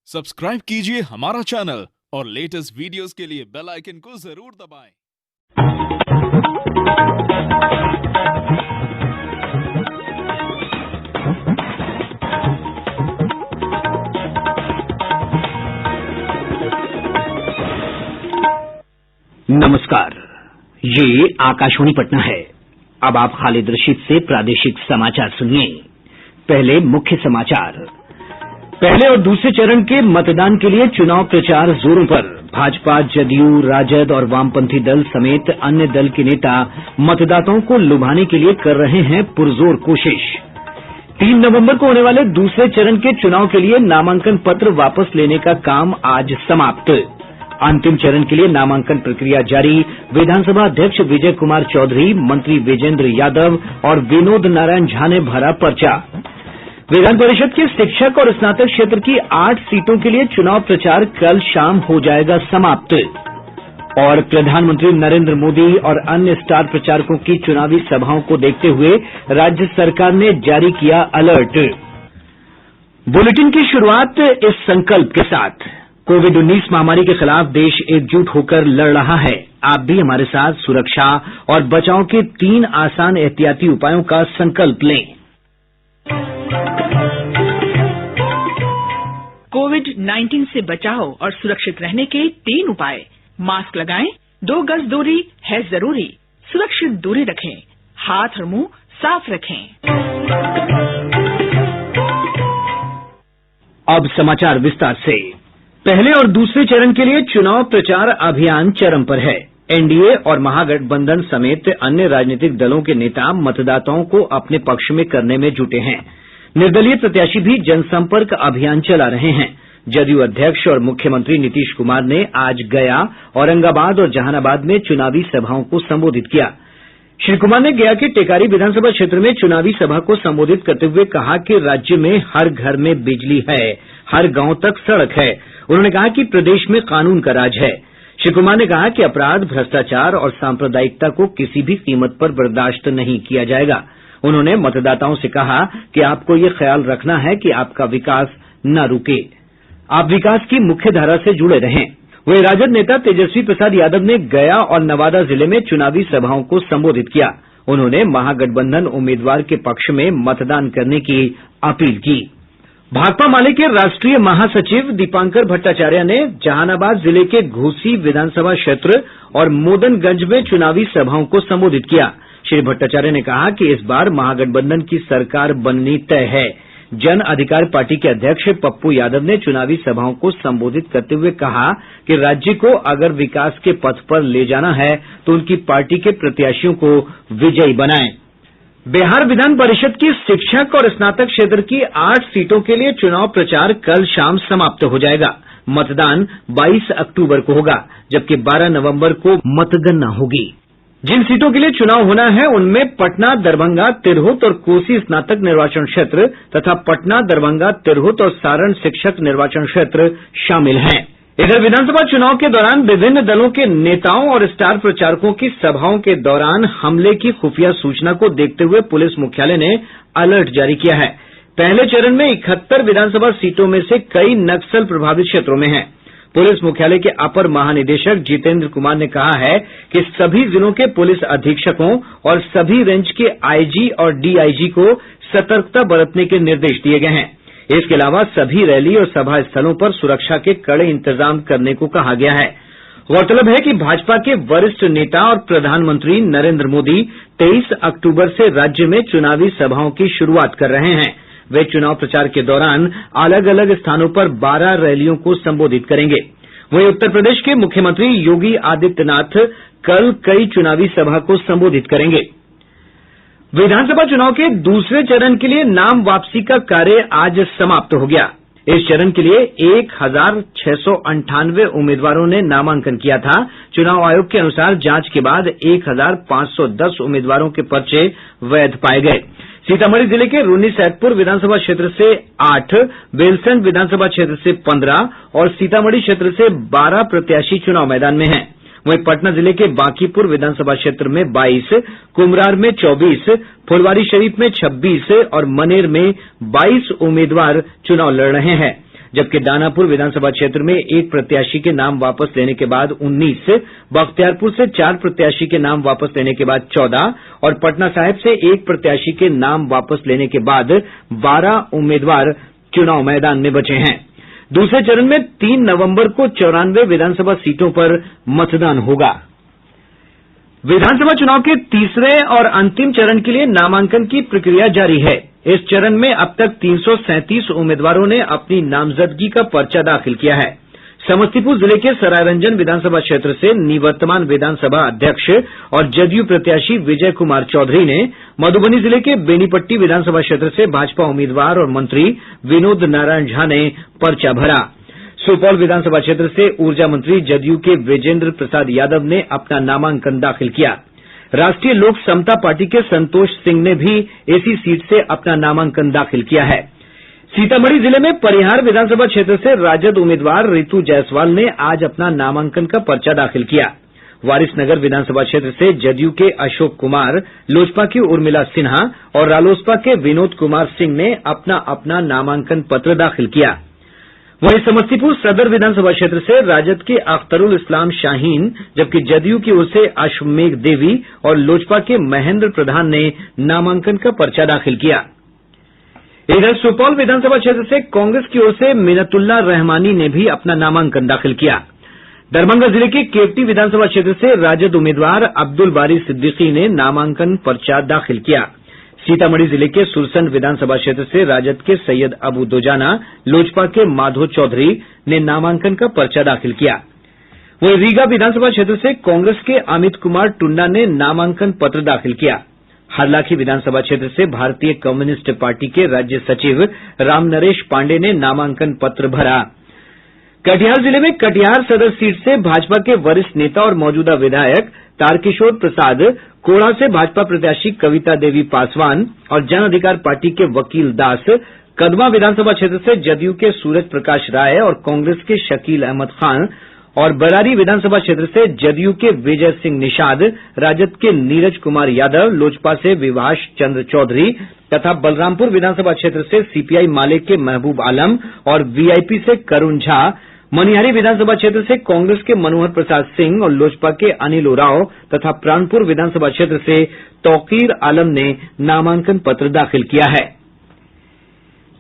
Subscribe कीजिए हमारा channel और लेटेस्ट वीडियोस के लिए बेल आइकन को जरूर दबाएं। नमस्कार, ये आकाशवाणी पटना है। अब आप खालिद रशीद से प्रादेशिक समाचार सुनिए। पहले मुख्य समाचार। पहले और दूसरे चरण के मतदान के लिए चुनाव प्रचार जोरों पर। भाजपा, जदयू, राजद और वामपंथी दल समेत अन्य दल के नेता मतदाताओं को लुभाने के लिए कर रहे हैं पुरजोर कोशिश। 3 नवंबर को होने वाले दूसरे चरण के चुनाव के लिए नामांकन पत्र वापस लेने का काम आज समाप्त। अंतिम चरण के लिए नामांकन प्रक्रिया जारी। विधानसभा अध्यक्ष विजय कुमार चौधरी, मंत्री विजेंद्र यादव और विनोद नारायण झा ने भरा पर्चा। विधान परिषद के शिक्षक और स्नातक क्षेत्र की 8 सीटों के लिए चुनाव प्रचार कल शाम हो जाएगा समाप्त। और प्रधानमंत्री नरेंद्र मोदी और अन्य स्टार प्रचारकों की चुनावी सभाओं को देखते हुए राज्य सरकार ने जारी किया अलर्ट। बुलेटिन की शुरुआत इस संकल्प के साथ। कोविड-19 महामारी के खिलाफ देश एकजुट होकर लड़ रहा है। आप भी हमारे साथ सुरक्षा और बचाव के 3 आसान एहतियाती उपायों का संकल्प लें। कोविड-19 से बचाव और सुरक्षित रहने के 3 उपाय। मास्क लगाएं, 2 गज दूरी है जरूरी, सुरक्षित दूरी रखें, हाथ और मुंह साफ रखें। अब समाचार विस्तार से। पहले और दूसरे चरण के लिए चुनाव प्रचार अभियान चरम पर है। एनडीए और महागठबंधन समेत अन्य राजनीतिक दलों के नेता मतदाताओं को अपने पक्ष में करने में जुटे हैं। निर्दलीय प्रत्याशी भी जनसंपर्क अभियान चला रहे हैं। जदयू अध्यक्ष और मुख्यमंत्री नीतीश कुमार ने आज गया, औरंगाबाद और जहानाबाद में चुनावी सभाओं को संबोधित किया। श्री कुमार ने गया के टेकारी विधानसभा क्षेत्र में चुनावी सभा को संबोधित करते हुए कहा कि राज्य में हर घर में बिजली है, हर गांव तक सड़क है। उन्होंने कहा कि प्रदेश में कानून का राज है। श्री कुमार ने कहा कि अपराध, भ्रष्टाचार और सांप्रदायिकता को किसी भी कीमत पर बर्दाश्त नहीं किया जाएगा। उन्होंने मतदाताओं से कहा कि आपको ये ख्याल रखना है कि आपका विकास न रुके, आप विकास की मुख्य धारा से जुड़े रहें। वहीं राजद नेता तेजस्वी प्रसाद यादव ने गया और नवादा जिले में चुनावी सभाओं को संबोधित किया। उन्होंने महागठबंधन उम्मीदवार के पक्ष में मतदान करने की अपील की। भाकपा माले के राष्ट्रीय महासचिव दीपांकर भट्टाचार्य ने जहानाबाद जिले के घोसी विधानसभा क्षेत्र और मोदनगंज में चुनावी सभाओं को संबोधित किया। श्री भट्टाचार्य ने कहा कि इस बार महागठबंधन की सरकार बननी तय है। जन अधिकार पार्टी के अध्यक्ष पप्पू यादव ने चुनावी सभाओं को संबोधित करते हुए कहा कि राज्य को अगर विकास के पथ पर ले जाना है तो उनकी पार्टी के प्रत्याशियों को विजयी बनाएं। बिहार विधान परिषद की शिक्षक और स्नातक क्षेत्र की 8 सीटों के लिए चुनाव प्रचार कल शाम समाप्त हो जाएगा। मतदान 22 अक्टूबर को होगा, जबकि 12 नवंबर को मतगणना होगी। जिन सीटों के लिए चुनाव होना है उनमें पटना, दरभंगा, तिरहुत और कोसी स्नातक निर्वाचन क्षेत्र तथा पटना, दरभंगा, तिरहुत और सारण शिक्षक निर्वाचन क्षेत्र शामिल हैं। इधर विधानसभा चुनाव के दौरान विभिन्न दलों के नेताओं और स्टार प्रचारकों की सभाओं के दौरान हमले की खुफिया सूचना को देखते हुए पुलिस मुख्यालय ने अलर्ट जारी किया है। पहले चरण में 71 विधानसभा सीटों में से कई नक्सल प्रभावित क्षेत्रों में हैं। पुलिस मुख्यालय के अपर महानिदेशक जितेंद्र कुमार ने कहा है कि सभी जिलों के पुलिस अधीक्षकों और सभी रेंज के आईजी और डीआईजी को सतर्कता बरतने के निर्देश दिए गए हैं। इसके अलावा सभी रैली और सभा स्थलों पर सुरक्षा के कड़े इंतजाम करने को कहा गया है। गौरतलब है कि भाजपा के वरिष्ठ नेता और प्रधानमंत्री नरेंद्र मोदी 23 अक्टूबर से राज्य में चुनावी सभाओं की शुरुआत कर रहे हैं। वे चुनाव प्रचार के दौरान अलग अलग स्थानों पर 12 रैलियों को संबोधित करेंगे। वहीं उत्तर प्रदेश के मुख्यमंत्री योगी आदित्यनाथ कल कई चुनावी सभा को संबोधित करेंगे। विधानसभा चुनाव के दूसरे चरण के लिए नाम वापसी का कार्य आज समाप्त हो गया। इस चरण के लिए 1698 उम्मीदवारों ने नामांकन किया था। चुनाव आयोग के अनुसार जांच के बाद 1510 उम्मीदवारों के पर्चे वैध पाए गए। सीतामढ़ी जिले के रून्नीसैदपुर विधानसभा क्षेत्र से 8, बेलसंड विधानसभा क्षेत्र से 15 और सीतामढ़ी क्षेत्र से 12 प्रत्याशी चुनाव मैदान में हैं। वहीं पटना जिले के बांकीपुर विधानसभा क्षेत्र में 22, कुम्हरार में 24, फुलवारीशरीफ में 26 और मनेर में 22 उम्मीदवार चुनाव लड़ रहे हैं। जबकि दानापुर विधानसभा क्षेत्र में एक प्रत्याशी के नाम वापस लेने के बाद 19, बख्तियारपुर से 4 प्रत्याशी के नाम वापस लेने के बाद 14 और पटना साहिब से एक प्रत्याशी के नाम वापस लेने के बाद 12 उम्मीदवार चुनाव मैदान में बचे हैं। दूसरे चरण में 3 नवंबर को 94 विधानसभा सीटों पर मतदान होगा। विधानसभा चुनाव के तीसरे और अंतिम चरण के लिए नामांकन की प्रक्रिया जारी है। इस चरण में अब तक 337 उम्मीदवारों ने अपनी नामजदगी का पर्चा दाखिल किया है। समस्तीपुर जिले के सरायरंजन विधानसभा क्षेत्र से निवर्तमान विधानसभा अध्यक्ष और जदयू प्रत्याशी विजय कुमार चौधरी ने, मधुबनी जिले के बेनीपट्टी विधानसभा क्षेत्र से भाजपा उम्मीदवार और मंत्री विनोद नारायण झा ने पर्चा भरा। सुपौल विधानसभा क्षेत्र से ऊर्जा मंत्री जदयू के विजेंद्र प्रसाद यादव ने अपना नामांकन दाखिल किया। राष्ट्रीय लोक समता पार्टी के संतोष सिंह ने भी इसी सीट से अपना नामांकन दाखिल किया है। सीतामढ़ी जिले में परिहार विधानसभा क्षेत्र से राजद उम्मीदवार रितु जायसवाल ने आज अपना नामांकन का पर्चा दाखिल किया। वारिसनगर विधानसभा क्षेत्र से जदयू के अशोक कुमार, लोजपा की उर्मिला सिन्हा और रालोसपा के विनोद कुमार सिंह ने अपना अपना नामांकन पत्र दाखिल किया। वहीं समस्तीपुर सदर विधानसभा क्षेत्र से राजद के अख्तरुल इस्लाम शाहीन, जबकि जदयू की ओर से अश्वमेघ देवी और लोजपा के महेंद्र प्रधान ने नामांकन का पर्चा दाखिल किया। इधर सुपौल विधानसभा क्षेत्र से कांग्रेस की ओर से मिनतुल्लाह रहमानी ने भी अपना नामांकन दाखिल किया। दरभंगा जिले के केवटी विधानसभा क्षेत्र से राजद उम्मीदवार अब्दुल बारी सिद्दीकी ने नामांकन पर्चा दाखिल किया। सीतामढ़ी जिले के सुरसंड विधानसभा क्षेत्र से राजद के सैयद अबू दोजाना, लोजपा के माधो चौधरी ने नामांकन का पर्चा दाखिल किया। वहीं रीगा विधानसभा क्षेत्र से कांग्रेस के अमित कुमार टुन्ना ने नामांकन पत्र दाखिल किया। हरलाखी विधानसभा क्षेत्र से भारतीय कम्युनिस्ट पार्टी के राज्य सचिव रामनरेश पांडेय ने नामांकन पत्र भरा। कटिहार जिले में कटिहार सदर सीट से भाजपा के वरिष्ठ नेता और मौजूदा विधायक तारकिशोर प्रसाद, कोढ़ा से भाजपा प्रत्याशी कविता देवी पासवान और जन अधिकार पार्टी के वकील दास, कदवा विधानसभा क्षेत्र से जदयू के सूरज प्रकाश राय और कांग्रेस के शकील अहमद खान और बरारी विधानसभा क्षेत्र से जदयू के विजय सिंह निषाद, राजद के नीरज कुमार यादव, लोजपा से विभाष चंद्र चौधरी तथा बलरामपुर विधानसभा क्षेत्र से सीपीआई माले के महबूब आलम और वीआईपी से करुण झा, मनिहारी विधानसभा क्षेत्र से कांग्रेस के मनोहर प्रसाद सिंह और लोजपा के अनिल उरांव तथा प्राणपुर विधानसभा क्षेत्र से तौकीर आलम ने नामांकन पत्र दाखिल किया है।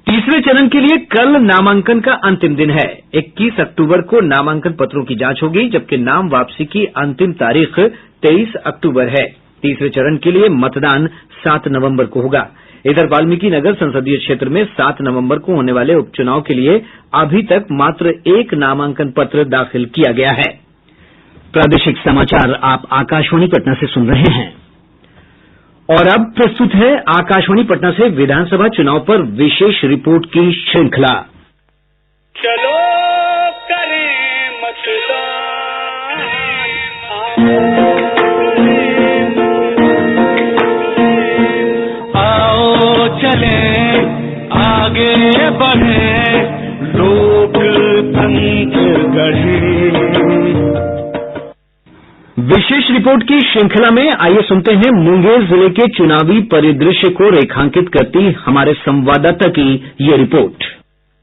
तीसरे चरण के लिए कल नामांकन का अंतिम दिन है। 21 अक्टूबर को नामांकन पत्रों की जांच होगी, जबकि नाम वापसी की अंतिम तारीख 23 अक्टूबर है। तीसरे चरण के लिए मतदान 7 नवंबर को होगा। इधर वाल्मीकि नगर संसदीय क्षेत्र में 7 नवंबर को होने वाले उपचुनाव के लिए अभी तक मात्र 1 नामांकन पत्र दाखिल किया गया है। प्रादेशिक समाचार आप आकाशवाणी पटना से सुन रहे हैं। और अब प्रस्तुत है आकाशवाणी पटना से विधानसभा चुनाव पर विशेष रिपोर्ट की श्रृंखला। चलो करें मतदान, आओ चलें आगे बढ़े, लोकतंत्र गढ़े। विशेष रिपोर्ट की श्रृंखला में आइए सुनते हैं मुंगेर जिले के चुनावी परिदृश्य को रेखांकित करती हमारे संवाददाता की ये रिपोर्ट।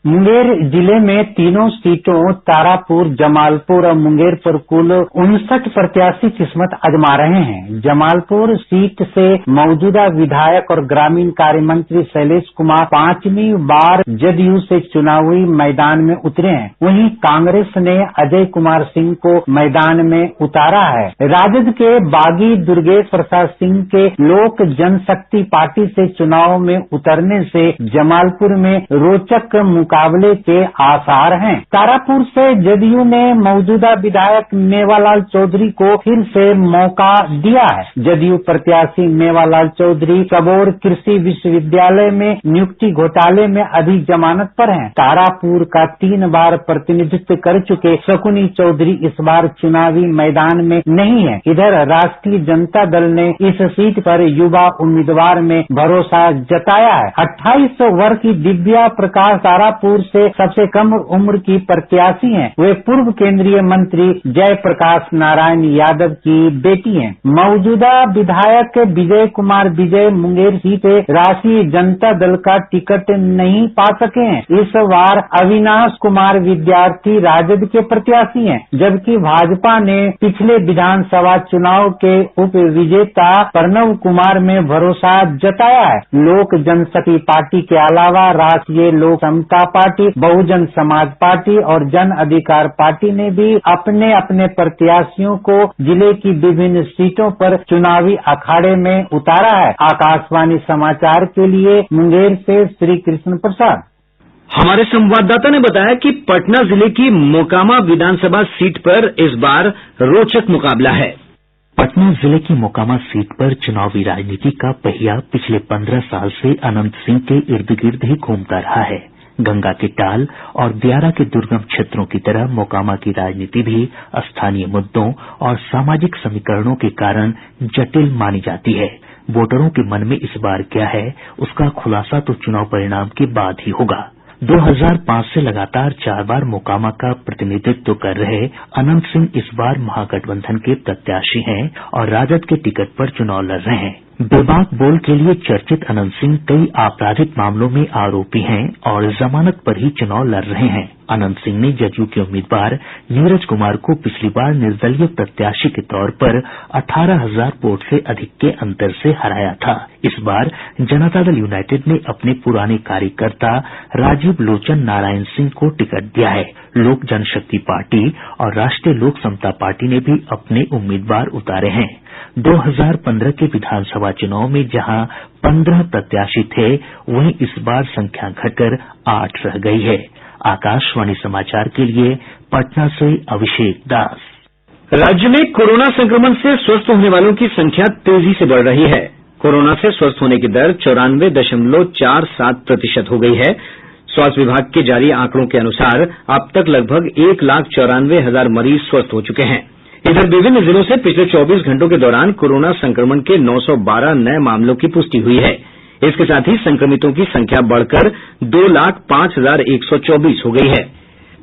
मुंगेर जिले में तीनों सीटों तारापुर, जमालपुर और मुंगेर पर कुल 59 प्रत्याशी किस्मत आजमा रहे हैं। जमालपुर सीट से मौजूदा विधायक और ग्रामीण कार्य मंत्री शैलेश कुमार 5वीं बार जदयू से चुनावी मैदान में उतरे हैं। वहीं कांग्रेस ने अजय कुमार सिंह को मैदान में उतारा है। राजद के बागी दुर्गेश प्रसाद सिंह के लोक जनशक्ति पार्टी से चुनाव में उतरने से जमालपुर में रोचक मुकाबले के आसार हैं। तारापुर से जदयू ने मौजूदा विधायक मेवालाल चौधरी को फिर से मौका दिया है। जदयू प्रत्याशी मेवालाल चौधरी सबौर कृषि विश्वविद्यालय में नियुक्ति घोटाले में अभी जमानत पर हैं। तारापुर का 3 बार प्रतिनिधित्व कर चुके शकुनी चौधरी इस बार चुनावी मैदान में नहीं है। इधर राष्ट्रीय जनता दल ने इस सीट पर युवा उम्मीदवार में भरोसा जताया है। 28 वर्ष की दिव्या प्रकाश तारापुर तारापुर से सबसे कम उम्र की प्रत्याशी हैं। वे पूर्व केंद्रीय मंत्री जयप्रकाश नारायण यादव की बेटी हैं। मौजूदा विधायक विजय कुमार विजय मुंगेर सीट से राष्ट्रीय जनता दल का टिकट नहीं पा सके हैं। इस बार अविनाश कुमार विद्यार्थी राजद के प्रत्याशी हैं, जबकि भाजपा ने पिछले विधानसभा चुनाव के उप विजेता प्रणव कुमार में भरोसा जताया है। लोक जनशक्ति पार्टी के अलावा राष्ट्रीय लोक समता पार्टी, बहुजन समाज पार्टी और जन अधिकार पार्टी ने भी अपने अपने प्रत्याशियों को जिले की विभिन्न सीटों पर चुनावी अखाड़े में उतारा है। आकाशवाणी समाचार के लिए मुंगेर से श्री कृष्ण प्रसाद। हमारे संवाददाता ने बताया कि पटना जिले की मोकामा विधानसभा सीट पर इस बार रोचक मुकाबला है। पटना जिले की मोकामा सीट पर चुनावी राजनीति का पहिया पिछले 15 साल से अनंत सिंह के इर्द गिर्द ही घूमता रहा है। गंगा के टाल और दियारा के दुर्गम क्षेत्रों की तरह मोकामा की राजनीति भी स्थानीय मुद्दों और सामाजिक समीकरणों के कारण जटिल मानी जाती है। वोटरों के मन में इस बार क्या है, उसका खुलासा तो चुनाव परिणाम के बाद ही होगा। 2005 से लगातार 4 बार मोकामा का प्रतिनिधित्व कर रहे अनंत सिंह इस बार महागठबंधन के प्रत्याशी हैं और राजद के टिकट पर चुनाव लड़ रहे हैं। बेबाक बोल के लिए चर्चित अनंत सिंह कई आपराधिक मामलों में आरोपी हैं और जमानत पर ही चुनाव लड़ रहे हैं। अनंत सिंह ने जदयू के उम्मीदवार नीरज कुमार को पिछली बार निर्दलीय प्रत्याशी के तौर पर 18,000 वोट से अधिक के अंतर से हराया था। इस बार जनता दल यूनाइटेड ने अपने पुराने कार्यकर्ता राजीव लोचन नारायण सिंह को टिकट दिया है। लोक जनशक्ति पार्टी और राष्ट्रीय लोक समता पार्टी ने भी अपने उम्मीदवार उतारे हैं। 2015 के विधानसभा चुनाव में जहां 15 प्रत्याशी थे, वहीं इस बार संख्या घटकर 8 रह गई है। आकाशवाणी समाचार के लिए पटना से अभिषेक दास। राज्य में कोरोना संक्रमण से स्वस्थ होने वालों की संख्या तेजी से बढ़ रही है। कोरोना से स्वस्थ होने की दर 94.47% हो गई है। स्वास्थ्य विभाग के जारी आंकड़ों के अनुसार अब तक लगभग 1,94,000 मरीज स्वस्थ हो चुके हैं। इधर विभिन्न जिलों से पिछले 24 घंटों के दौरान कोरोना संक्रमण के 912 नये मामलों की पुष्टि हुई है। इसके साथ ही संक्रमितों की संख्या बढ़कर 2,05,124 हो गई है।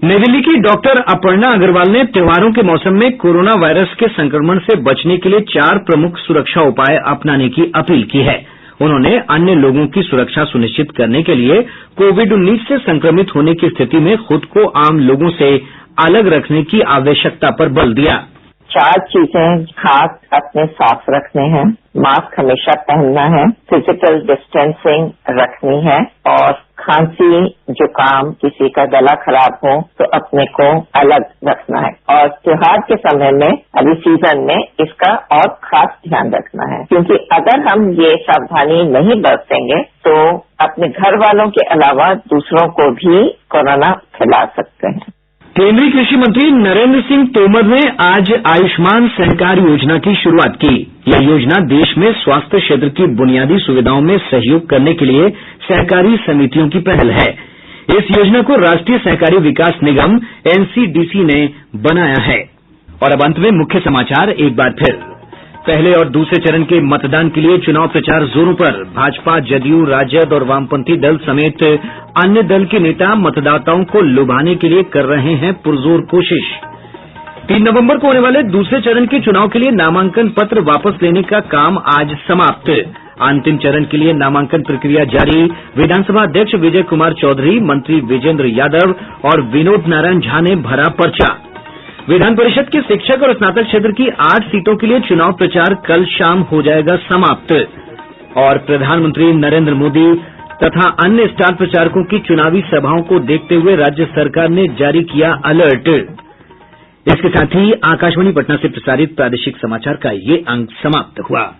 नई दिल्ली की डॉक्टर अपर्णा अग्रवाल ने त्योहारों के मौसम में कोरोना वायरस के संक्रमण से बचने के लिए 4 प्रमुख सुरक्षा उपाय अपनाने की अपील की है। उन्होंने अन्य लोगों की सुरक्षा सुनिश्चित करने के लिए कोविड-19 से संक्रमित होने की स्थिति में खुद को आम लोगों से अलग रखने की आवश्यकता पर बल दिया। 4 चीजें हाथ अपने साफ रखने हैं, मास्क हमेशा पहनना है, फिजिकल डिस्टेंसिंग रखनी है और खांसी, जुकाम, किसी का गला खराब हो तो अपने को अलग रखना है। और त्योहार के समय में अभी सीजन में इसका और खास ध्यान रखना है, क्योंकि अगर हम ये सावधानी नहीं बरतेंगे तो अपने घर वालों के अलावा दूसरों को भी कोरोना फैला सकते हैं। केंद्रीय कृषि मंत्री नरेंद्र सिंह तोमर ने आज आयुष्मान सहकार योजना की शुरुआत की। यह योजना देश में स्वास्थ्य क्षेत्र की बुनियादी सुविधाओं में सहयोग करने के लिए सहकारी समितियों की पहल है। इस योजना को राष्ट्रीय सहकारी विकास निगम एनसीडीसी ने बनाया है। और अब अंत में मुख्य समाचार एक बार फिर। पहले और दूसरे चरण के मतदान के लिए चुनाव प्रचार जोरों पर। भाजपा, जदयू, राजद और वामपंथी दल समेत अन्य दल के नेता मतदाताओं को लुभाने के लिए कर रहे हैं पुरजोर कोशिश। 3 नवंबर को होने वाले दूसरे चरण के चुनाव के लिए नामांकन पत्र वापस लेने का काम आज समाप्त। अंतिम चरण के लिए नामांकन प्रक्रिया जारी। विधानसभा अध्यक्ष विजय कुमार चौधरी, मंत्री विजेंद्र यादव और विनोद नारायण झा ने भरा पर्चा। विधान परिषद के शिक्षक और स्नातक क्षेत्र की 8 सीटों के लिए चुनाव प्रचार कल शाम हो जाएगा समाप्त। और प्रधानमंत्री नरेंद्र मोदी तथा अन्य स्टार प्रचारकों की चुनावी सभाओं को देखते हुए राज्य सरकार ने जारी किया अलर्ट। इसके साथ ही आकाशवाणी पटना से प्रसारित प्रादेशिक समाचार का ये अंक समाप्त हुआ।